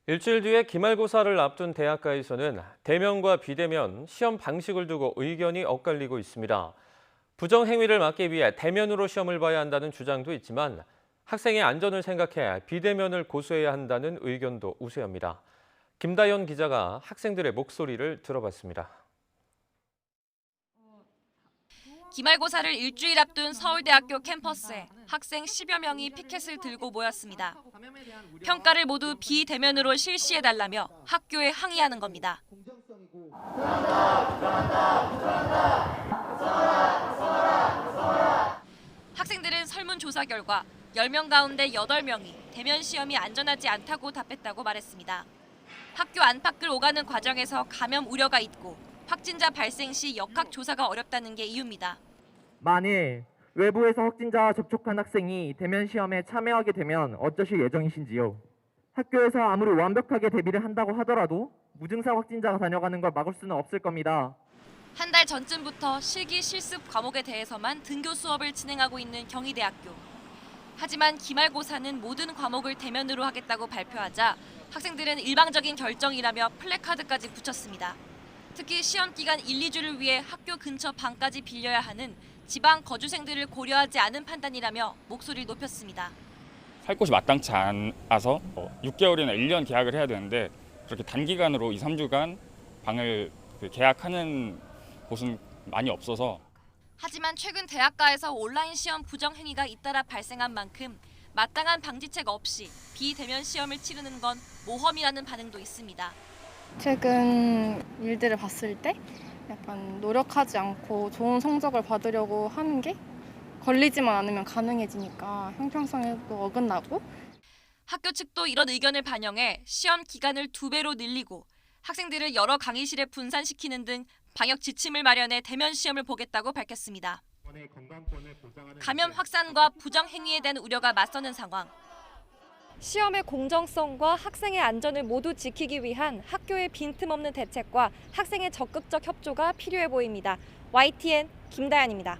일주일 뒤에 기말고사를 앞둔 대학가에서는 대면과 비대면 시험 방식을 두고 의견이 엇갈리고 있습니다. 부정행위를 막기 위해 대면으로 시험을 봐야 한다는 주장도 있지만 학생의 안전을 생각해 비대면을 고수해야 한다는 의견도 우세합니다. 김다연 기자가 학생들의 목소리를 들어봤습니다. 기말고사를 일주일 앞둔 서울대학교 캠퍼스에 학생 10여 명이 피켓을 들고 모였습니다. 평가를 모두 비대면으로 실시해달라며 학교에 항의하는 겁니다. 학생들은 설문조사 결과 10명 가운데 8명이 대면 시험이 안전하지 않다고 답했다고 말했습니다. 학교 안팎을 오가는 과정에서 감염 우려가 있고 확진자 발생 시 역학조사가 어렵다는 게 이유입니다. 만일 외부에서 확진자와 접촉한 학생이 대면 시험에 참여하게 되면 어쩌실 예정이신지요? 학교에서 아무리 완벽하게 대비를 한다고 하더라도 무증상 확진자가 다녀가는 걸 막을 수는 없을 겁니다. 한 달 전쯤부터 실기 실습 과목에 대해서만 등교 수업을 진행하고 있는 경희대학교. 하지만 기말고사는 모든 과목을 대면으로 하겠다고 발표하자 학생들은 일방적인 결정이라며 플래카드까지 붙였습니다. 특히 시험 기간 1, 2주를 위해 학교 근처 방까지 빌려야 하는 지방 거주생들을 고려하지 않은 판단이라며 목소리를 높였습니다. 살 곳이 마땅치 않아서 6개월이나 1년 계약을 해야 되는데 그렇게 단기간으로 2, 3주간 방을 계약하는 곳은 많이 없어서. 하지만 최근 대학가에서 온라인 시험 부정행위가 잇따라 발생한 만큼 마땅한 방지책 없이 비대면 시험을 치르는 건 모험이라는 반응도 있습니다. 최근 일들을 봤을 때 약간 노력하지 않고 좋은 성적을 받으려고 하는 게 걸리지만 않으면 가능해지니까 형평성에도 어긋나고. 학교 측도 이런 의견을 반영해 시험 기간을 2배로 늘리고 학생들을 여러 강의실에 분산시키는 등 방역 지침을 마련해 대면 시험을 보겠다고 밝혔습니다. 감염 확산과 부정행위에 대한 우려가 맞서는 상황. 시험의 공정성과 학생의 안전을 모두 지키기 위한 학교의 빈틈없는 대책과 학생의 적극적 협조가 필요해 보입니다. YTN 김다연입니다.